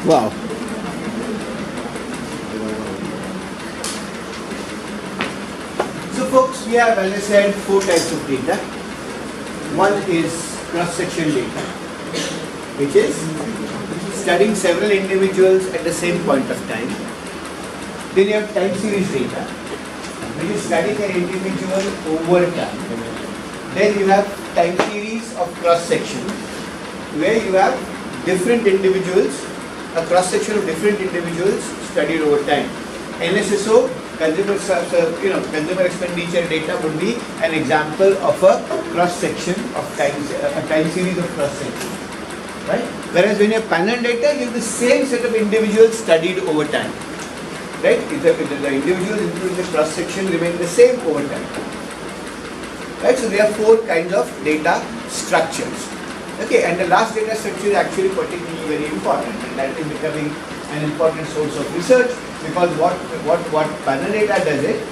Wow. So folks, we have, as I said, 4 types of data. One is cross-section data, which is studying several individuals at the same point of time. Then you have time series data, which is studying an individual over time. Then you have time series of cross-section, where you have different individuals, a cross-section of different individuals studied over time. NSSO, consumer expenditure data, would be an example of a cross-section of time, a time series of cross-section, right? Whereas when you have panel data, you have the same set of individuals studied over time, right? The individuals including the cross-section remain the same over time, right? So there are 4 kinds of data structures. Okay, and the last data structure is actually particularly very important, and that is becoming an important source of research, because what panel data does it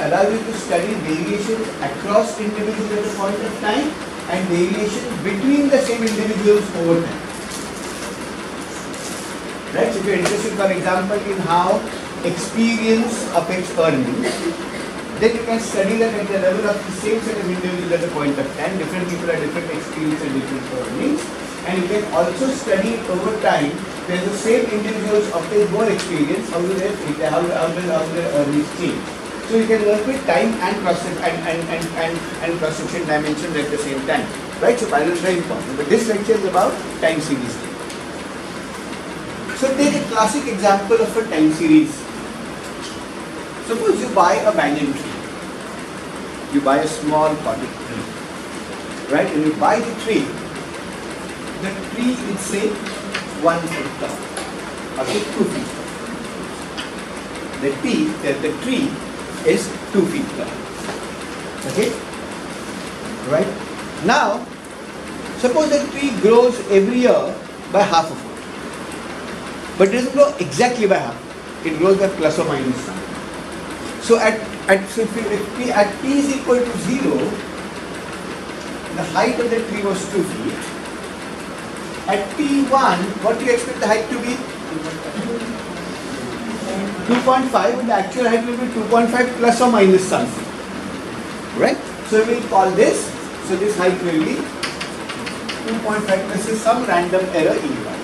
allows you to study variations across individuals at a point of time and variation between the same individuals over time. Right? So if you're interested, for example, in how experience affects earnings, then you can study that at the level of the same set of individuals at a point of time. Different people have different experience and different earnings. And you can also study it over time, where the same individuals obtain more experience, how do their earnings change. So you can work with time and cross-section dimensions at the same time. Right? So panel is very important. But this lecture is about time series. So take a classic example of a time series. Suppose you buy a banyan tree. You buy a small potted tree, right? And you buy the tree. The tree is, say, 1 foot tall, okay, 2 feet tall. The tree is 2 feet tall, okay? Right? Now, suppose the tree grows every year by half a foot, but it doesn't grow exactly by half. It grows by plus or minus some. So if t is equal to 0, the height of the tree was 2 feet. At t1, what do you expect the height to be? 2.5, and the actual height will be 2.5 plus or minus something. Right? So we will call this, so this height will be 2.5 plus some random error E1.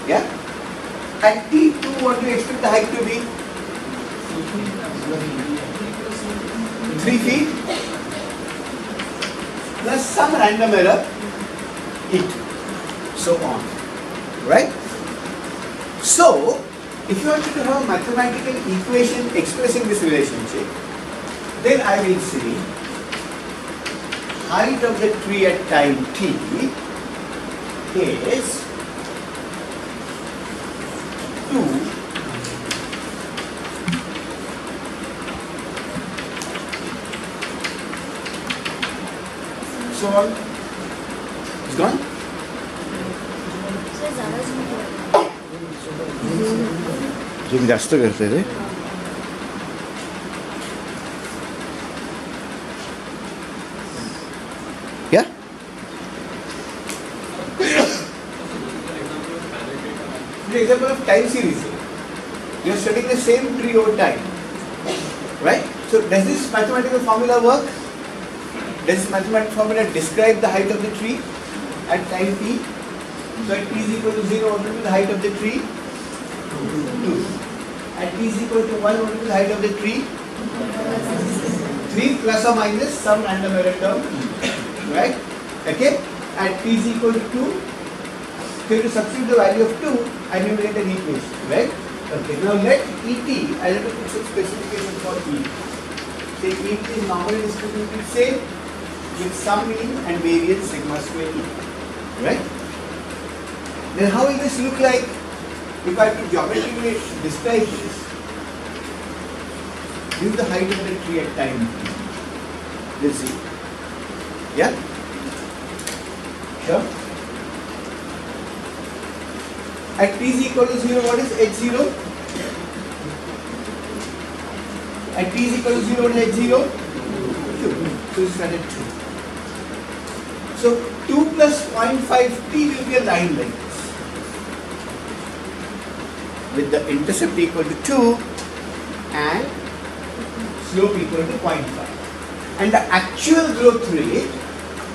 Yeah? At t2, what do you expect the height to be? 3 feet plus some random error E2, so on, right? So, if you wanted to have a mathematical equation expressing this relationship, then I will say height of the tree at time t is 2 so on. It's gone? तुम्ही जास्त करते रे क्या The example of time series. You are studying the same tree over time, right? So does this mathematical formula work? Does this mathematical formula describe the height of the tree at time t? So at t is equal to 0, what will be the height of the tree? 2. At t is equal to 1, what will be the height of the tree? 3 plus or minus some random error term, right? Okay? At t is equal to 2, so you have to substitute the value of 2 and you will get an equation, right? Okay, now let ET, I have to put some specification for ET. Say ET is normally distributed, say, with some mean and variance sigma square E, right? Then how will this look like if I have to geometrically describe this? This is the height of the tree at time t. This is, yeah? Sure? At t is equal to 0, what is h0? At t is equal to 0, what is h0? 2. So this is at 2. So 2 plus 0.5t will be a line like this. with the intercept equal to 2 and slope equal to 0.5. And the actual growth rate,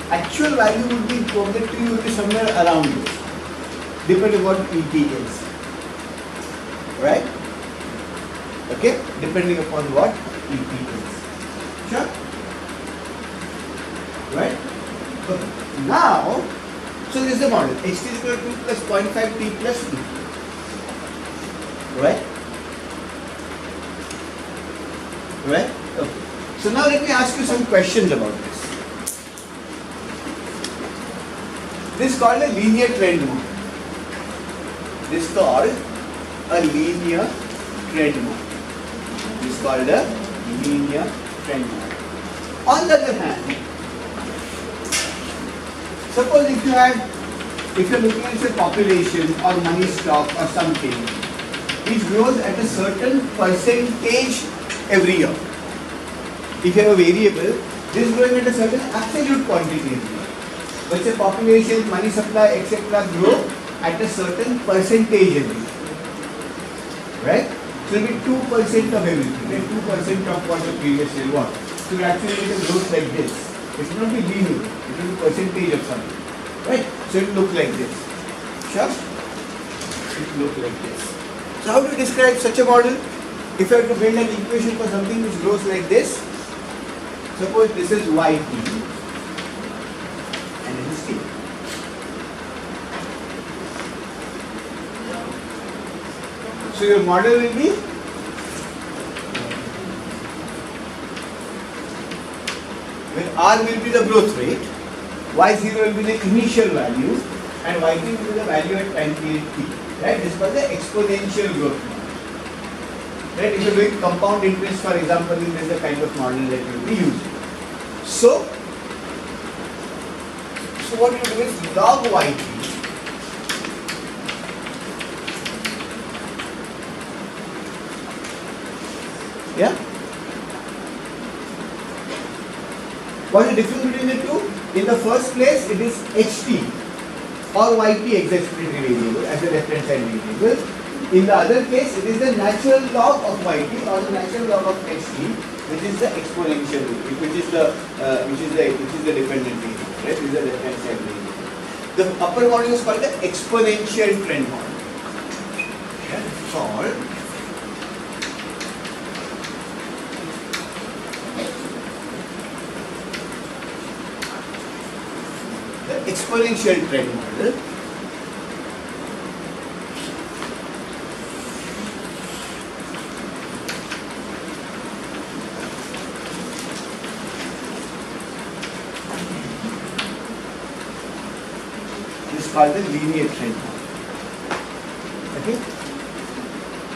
actual value would be quoted to you would be somewhere around this, depending on what EP is. Right? Okay? Depending upon what EP is. Sure? Right? Okay. Now, so this is the model. Ht is equal to 2 plus 0.5 t plus t. Right? Right? Okay. So now let me ask you some questions about this. This is called a linear trend model. This is called a linear trend model. This is called a linear trend model. On the other hand, suppose if you're looking at say population or money stock or something which grows at a certain percentage every year. If you have a variable, this is growing at a certain absolute quantity every year. But say population, money supply, etc. grow at a certain percentage every year. Right? So it will be 2% of everything, right? 2% of what the previous year was. So it actually get a growth like this. It will not be linear, it will be percentage of something. Right? So it will look like this. Sure? It will look like this. So how do you describe such a model? If you have to build an equation for something which grows like this, suppose this is yt and this is t. So your model will be where r will be the growth rate, y0 will be the initial value, and yt will be the value at time period t. Right? This is called the exponential growth model. Right? If you are doing compound interest, for example, this is the kind of model that you will be using. So what you do is log yt yeah. What is the difference between the two? In the first place, it is ht or yt explanatory variable as a reference side variable. In the other case, it is the natural log of yt or the natural log of ht, which is the exponential, which is the dependent variable, right? This is the reference side variable. The upper model is called the exponential trend model. Yeah, it's called the exponential trend model. Called the linear trend model. Okay.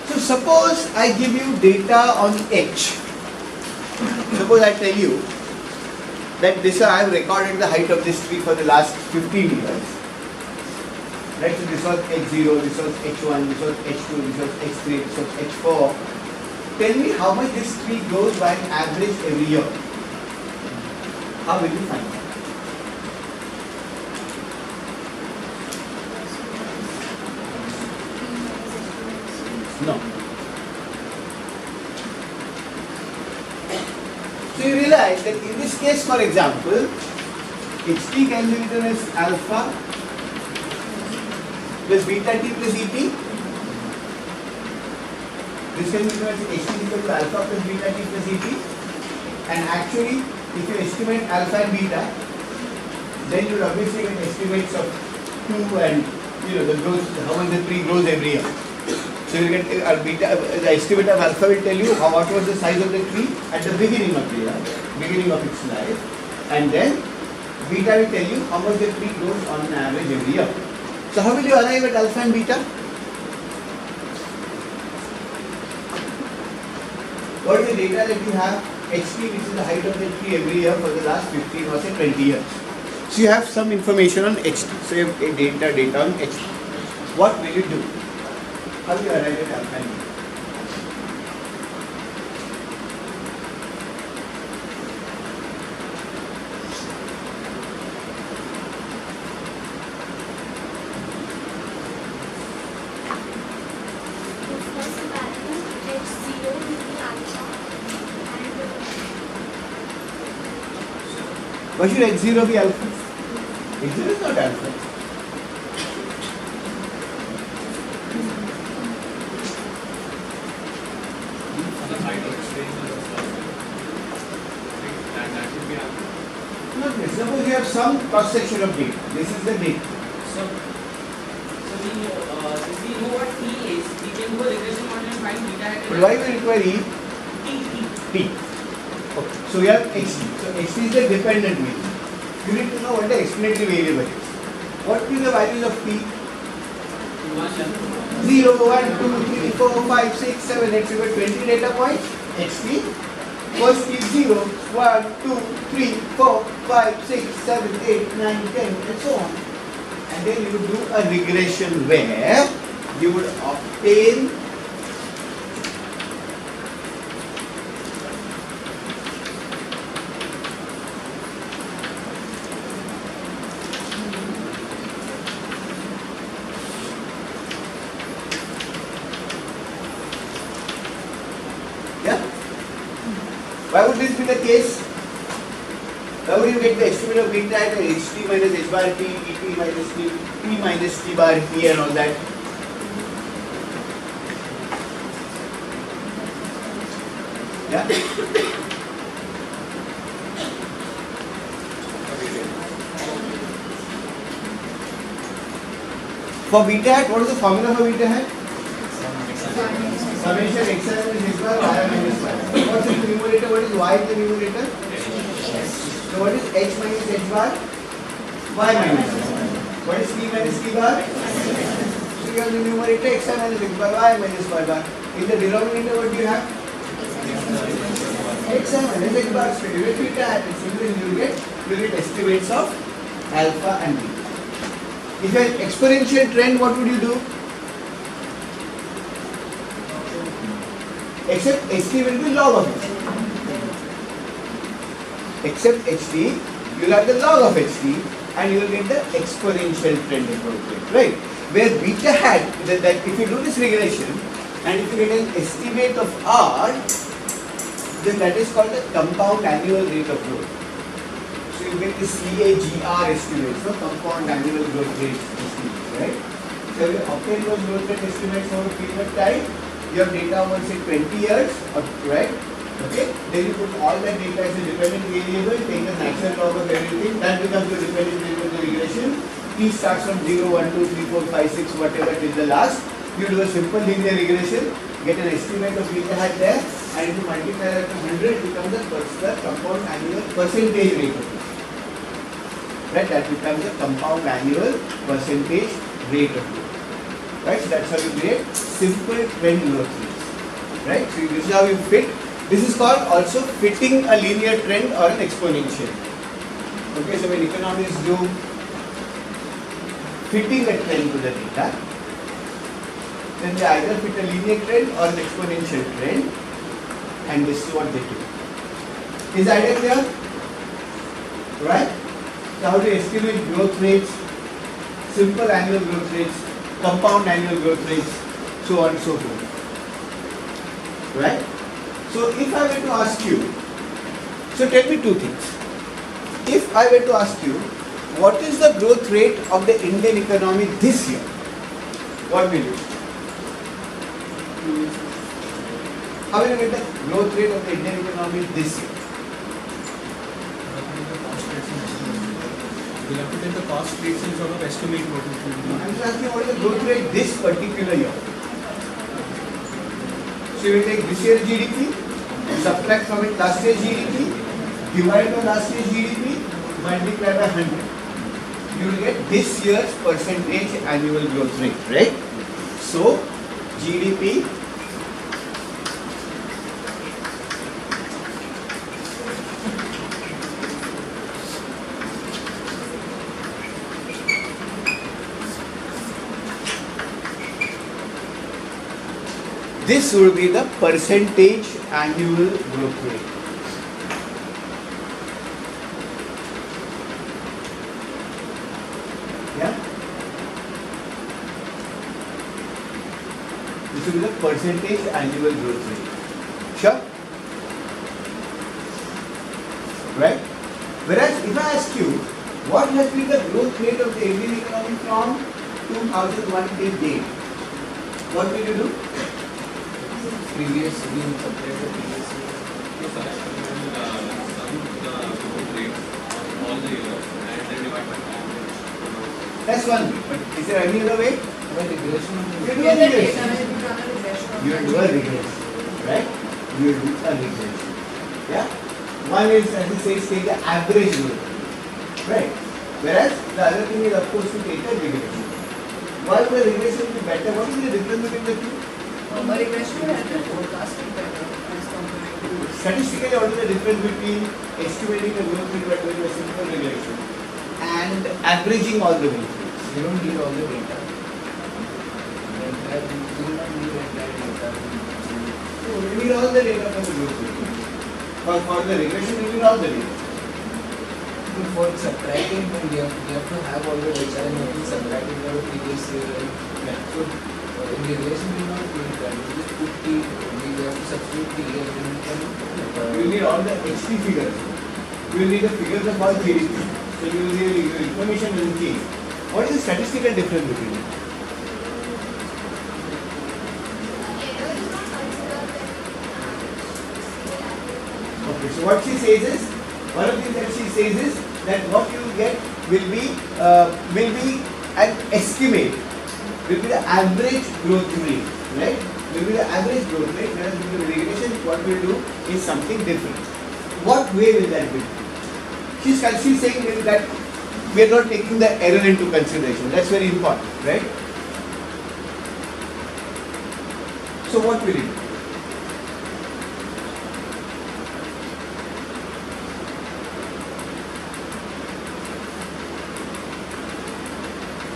So suppose I give you data on H. Suppose I tell you that this I have recorded the height of this tree for the last 15 years. Right. So this was H0, this was H1, this was H2, this was H3, this was H4. Tell me how much this tree grows by an average every year. How will you find it? No. So you realize that in this case, for example, ht can be written as alpha plus beta t plus et. This can be written as ht equal to alpha plus beta t plus et. And actually, if you estimate alpha and beta, then you would obviously get estimates of 2 and the growth, how much the tree grows every year. So you get beta, the estimate of alpha will tell you what was the size of the tree at the beginning of the year, beginning of its life, and then beta will tell you how much the tree grows on an average every year. So how will you arrive at alpha and beta? What is the data that you have? Ht, which is the height of the tree every year for the last 15 or say 20 years. So you have some information on Ht. So you have data on Ht. What will you do? How do you arrive at alpha and beta? Why should x0 be alpha? x0 is not alpha. Not necessarily. Suppose you have some cross section of data. This is the data. So if we know what T is, we can do a regression model and find beta hat. But why we require E? T. T. Okay. So we have xt. So xt is the dependent variable. You need to know what the explanatory variable is. What is the values of T? 0, 1, 2, 3, 4, 5, 6, 7, x. You got 20 data points. xt. First is 0, 1, 2, 3, 4, 5, 6, 7, 8, 9, 10, and so on. And then you would do a regression where you would obtain Why would this be the case? Why would you get the estimate of beta at ht minus h bar t, et minus t, t minus t bar t and all that? Yeah? For beta hat, what is the formula for beta hat? Summation x minus h bar y minus y. What's in the numerator? What is y in the numerator? So what is h minus h bar? Y minus y. What is t minus t bar? So you have the numerator x minus h bar y minus y bar. In the denominator, what do you have? X minus h bar. So you get beta hat. Simply you get estimates of alpha and beta. If you have exponential trend, what would you do? Except ht will be log of ht. Except ht, you will have the log of ht and you will get the exponential trend appropriate, right? Where beta hat, that if you do this regression and if you get an estimate of r, then that is called the compound annual rate of growth. So you get the CAGR estimates, so compound annual growth rate estimates, right? So you obtain those growth rate estimates over a period of time. Your data over say 20 years, right? Okay. Then you put all that data as a dependent variable, take the natural log of everything. That becomes your dependent variable of the regression. T starts from 0, 1, 2, 3, 4, 5, 6, whatever till the last. You do a simple linear regression, get an estimate of beta hat there, and if you multiply that to 100, it becomes the compound annual percentage rate of growth. Right? That becomes the compound annual percentage rate of growth. Right, so that's how you create simple trend growth rates. Right, so this is how you fit. This is called also fitting a linear trend or an exponential. Okay, so when economists do fitting a trend to the data, then they either fit a linear trend or an exponential trend, and this is what they do. Is the idea clear? Right? So how to estimate growth rates, simple annual growth rates, compound annual growth rates, so on and so forth. Right? So if I were to ask you, so tell me two things. If I were to ask you, what is the growth rate of the Indian economy this year? What will you say? How will you get the growth rate of the Indian economy this year? We'll have to take the cost rates and sort of estimate what it will be. I'm just asking what is the growth rate this particular year. So you will take this year's GDP, subtract from it last year's GDP, divide by last year's GDP, multiply by 100. You will get this year's percentage annual growth rate, right? So GDP this will be the percentage annual growth rate. Yeah? This will be the percentage annual growth rate. Sure? Right? Whereas if I ask you, what has been the growth rate of the Indian economy from 2001 till date? What will you do? Previous year, compared to previous year. No, sir, actually, we will sum the growth rate on all the years and then divide by average. That's one way. But is there any other way? But regression You do a regression. You do a regression, right? You do a regression. Yeah? One is, as it says, take the average growth rate, right? Whereas the other thing is, of course, to take a regression. Why would a regression be better? What is the difference between the two? Regression will help you forecasting better as compared to. Statistically, what is the difference between estimating the growth rate by doing a simple regression and averaging all the growth rates? you don't need all the data. You do not need entire data. So we need all the data for the growth rate. For the regression, we need all the data. For subtracting, you have to have all the data and you have to subtract it from the previous year. Yeah. So in regression, you not need that. You just put T, you have to substitute T and then you can. You need all the HT figures. You will need the figures of all GDP. So you will need your information will change. What is the statistical difference between them? Okay, so what she says is, one of the things that she says is that what you get will be an estimate, will be the average growth rate, right? Will be the average growth rate, whereas with the regression what we will do is something different. What way will that be? She's saying that we are not taking the error into consideration. That's very important, right? So what will it do?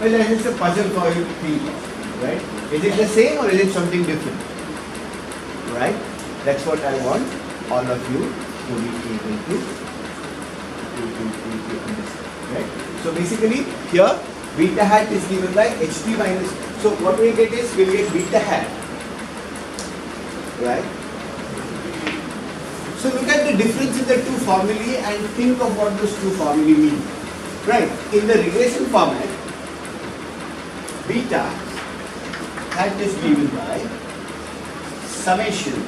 Well, that is a puzzle for you to think of, right? Is it the same or is it something different? Right? That's what I want all of you to be able to understand, right? So basically here beta hat is given by ht minus, so what we get is we'll get beta hat, right? So look at the difference in the two formulae and think of what those two formulae mean, right? In the regression format, beta hat is given by summation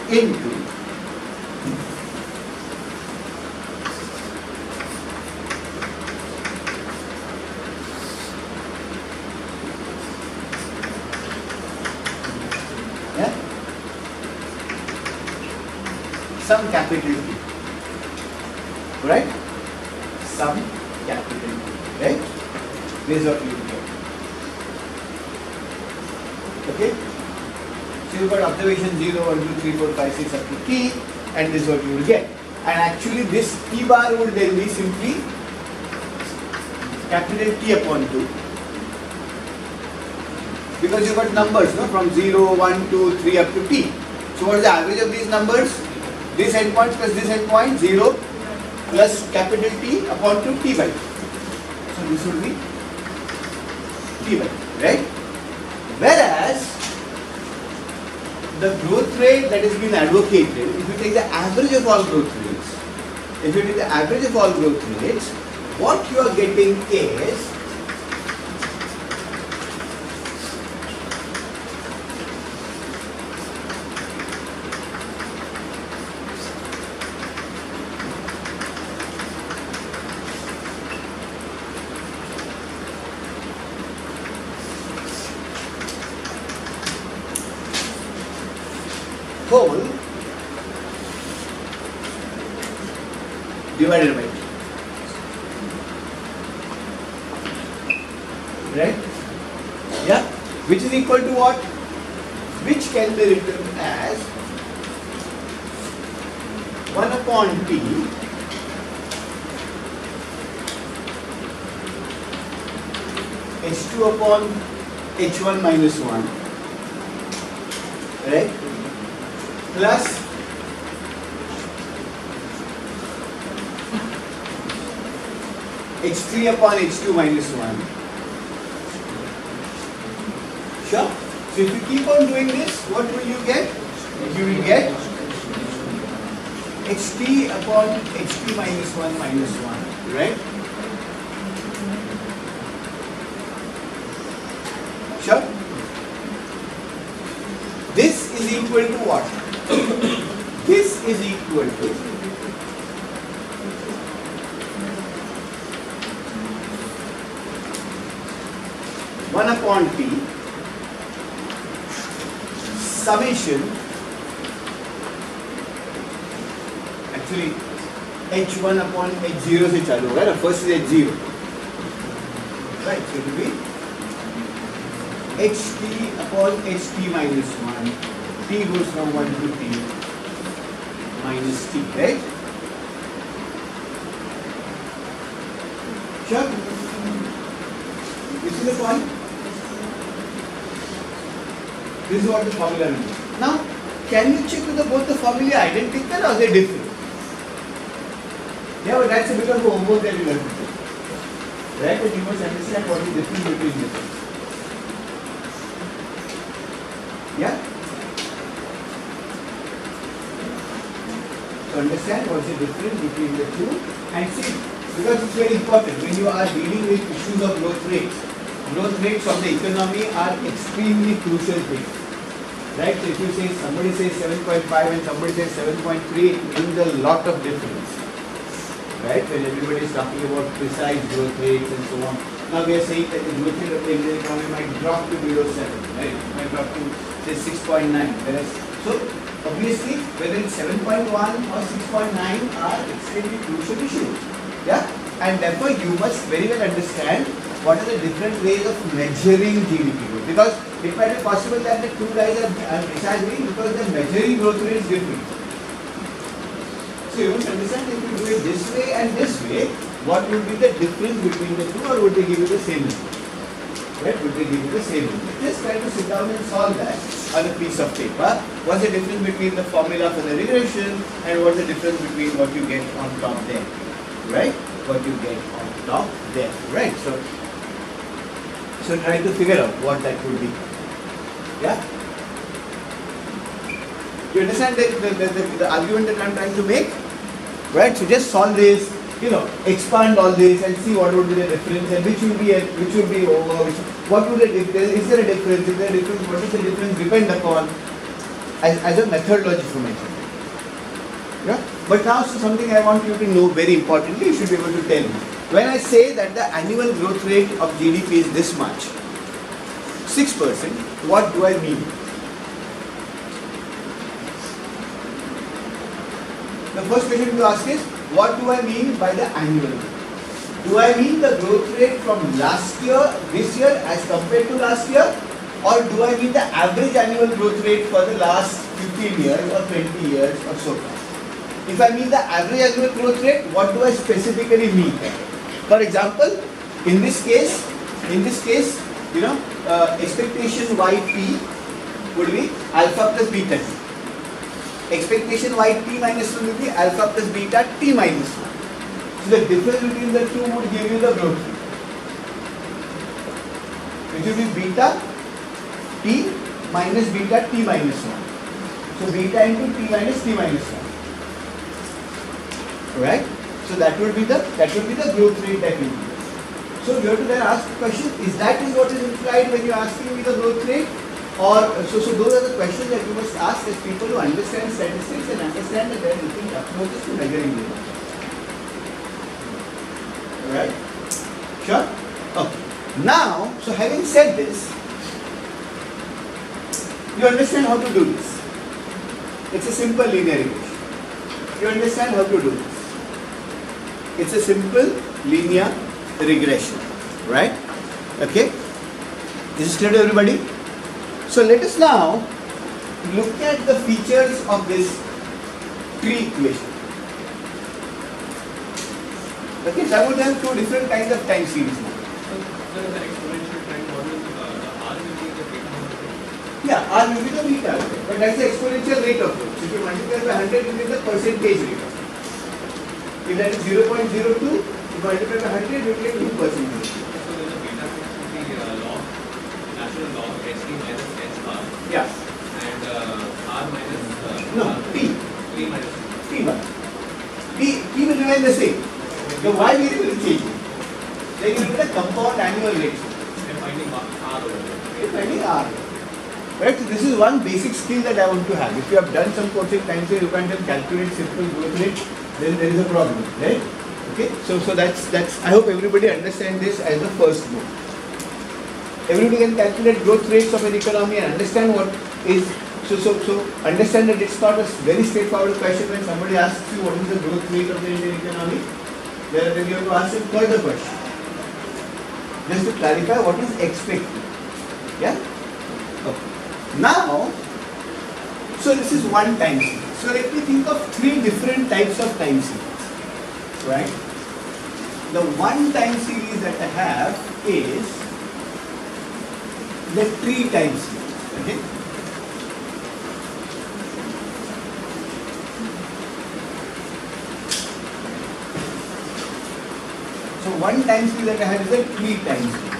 into some capital T, right? Some capital T, right? This is what you get. Okay? So you got observation 0, 1, 2, 3, 4, 5, 6 up to T, and this is what you will get. And actually this T bar would then be simply capital T upon 2. Because you got numbers, no? From 0, 1, 2, 3 up to T. So what is the average of these numbers? This endpoint plus this endpoint, 0 plus capital T upon 2 T by 2. So this would be T by 2, right? Whereas the growth rate that is being advocated, if you take the average of all growth rates, what you are getting is whole divided by 2, right? Yeah, which is equal to what? Which can be written as 1 upon T H2 upon H1 minus 1, right? Plus H3 upon H2 minus 1. Sure? So if you keep on doing this, what will you get? You will get ht upon ht minus 1 minus 1, right? Sure? This is equal to what? This is equal to 1 upon t summation, actually h1 upon h0 से चालू होगा ना, first is h0, right? So it will be ht upon ht minus 1, t goes from 1 to t minus t, right? Sure? This is the point. This is what the formula will be. Now, can you check whether both the formulae are identical or they different? Yeah, but that's a bit of homework that you have to do. Right? And you must understand what is the difference between the two. Yeah? So understand what is the difference between the two and see, because it's very important when you are dealing with issues of growth rates. Growth rates of the economy are extremely crucial things. Right? So if you say somebody says 7.5 and somebody says 7.3, it means a lot of difference. Right? When everybody is talking about precise growth rates and so on. Now we are saying that the growth rate of the Indian economy might drop to below 7, right? It might drop to say 6.9. Whereas, so obviously whether it's 7.1 or 6.9 are extremely crucial issues. Yeah? And therefore you must very well understand what are the different ways of measuring GDP growth, because it might be possible that the two guys are disagreeing because the measuring growth rate is different. So you must understand if you do it this way and this way, what would be the difference between the two, or would they give you the same result? Right? Would they give you the same result? Just try to sit down and solve that on a piece of paper. What's the difference between the formula for the regression and what's the difference between what you get on top there? Right? What you get on top there. Right? So try to figure out what that would be. Yeah? You understand the argument that I am trying to make? Right? So just solve this, expand all this and see what would be the difference and which would be over, what would is there a difference? Is there a difference? What is the difference? Depend upon as a methodology for mentioning. Yeah? But now something I want you to know very importantly, you should be able to tell me. When I say that the annual growth rate of GDP is this much, 6%, what do I mean? The first question to ask is, what do I mean by the annual growth? Do I mean the growth rate from last year, this year as compared to last year? Or do I mean the average annual growth rate for the last 15 years or 20 years or so on? If I mean the average annual growth rate, what do I specifically mean? For example, in this case, expectation yp would be alpha plus beta t. Expectation yt minus 1 would be alpha plus beta t minus 1. So the difference between the two would give you the growth rate. It will be beta t minus beta t minus 1. So beta into t minus 1. Right? So that would be the growth rate that you need. So you have to then ask the question, is what is implied when you are asking me the growth rate? Or so those are the questions that you must ask as people who understand statistics and understand that there are different approaches to measuring data. Alright? Sure? Okay. Now, so having said this, you understand how to do this. It's a simple linear regression. You understand how to do this. It's a simple linear regression, right? Okay? This is clear to everybody? So let us now look at the features of this tree equation. Okay, so I would have two different kinds of time series now. So the exponential trend model, the R will be the beta. Yeah, R will be the beta, but that's the exponential rate of growth. So if you multiply by 100, it will be the percentage rate of growth. If that is 0.02, if you multiply by 100, you will get 2%. So then the beta should be log natural natural log HT minus HR Yeah. and R minus No, R, T. T minus T1. T will remain the same. The Y variable will change. Then you get a compound annual rate. and finding R over there. Finding R. Right? So this is one basic skill that I want to have. If you have done some coaching time, say you can just calculate simple growth rate, then there is a problem, right? Okay. So that's. I hope everybody understand this as the first goal. Everybody can calculate growth rates of an economy and understand what is. So understand that it's not a very straightforward question when somebody asks you what is the growth rate of the Indian economy. Then you have to ask them further question. Just to clarify what is expected. Yeah? Okay. Now, so this is one time series. So let me think of three different types of time series. Right? The one time series that I have is the tree time series. Okay? So one time series that I have is a tree time series.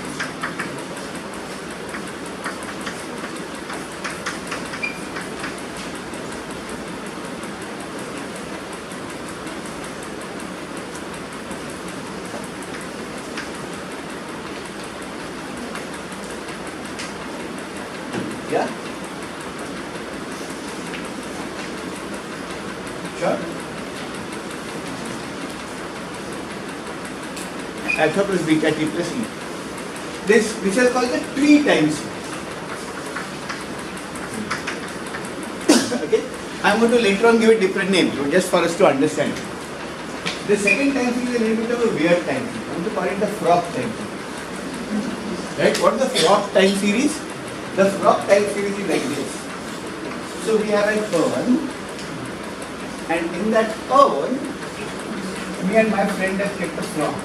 Yeah? Sure? Alpha plus beta t plus e. This, which is called the tree time series. Okay? I'm going to later on give it different names, just for us to understand. The second time series is a little bit of a weird time series. I'm going to call it the frog time series. Right? What is the frog time series? The frog time series is like this. So we have an urn, and in that urn, me and my friend have kept a frog.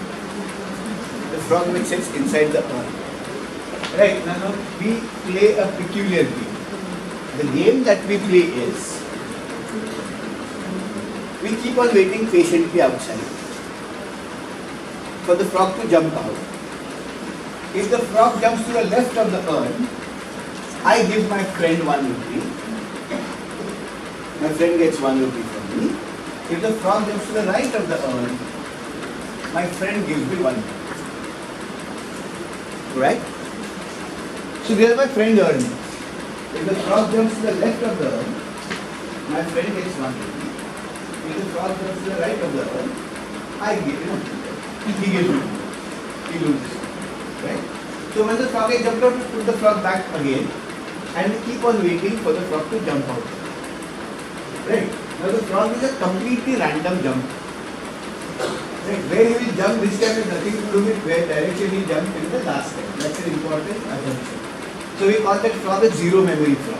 The frog which sits inside the urn. Right, now we play a peculiar game. The game that we play is, we keep on waiting patiently outside for the frog to jump out. If the frog jumps to the left of the urn, I give my friend 1 rupee. My friend gets 1 rupee from me. If the frog jumps to the right of the urn, my friend gives me 1 rupee. Right? So there is my friend urn. If the frog jumps to the left of the urn, my friend gets 1 rupee. If the frog jumps to the right of the urn, I give him 1 rupee. He gives me 1 rupee. He loses. Right? So when the frog is jumped out, we put the frog back again. And we keep on waiting for the frog to jump out. Right? Now the frog is a completely random jump. Right? Where he will jump this time has nothing to do with where direction he jumped in the last time. That's an important assumption. So we call that frog a zero memory frog.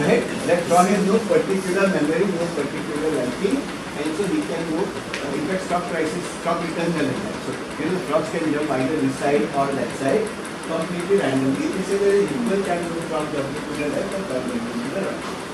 Right? That frog has no particular memory, no particular liking, and so he can go, in fact stock returns are like that. So frogs can jump either this side or that side. Completely randomly, this is a equal chance of the frog jumping to the left or frog jumping to the right.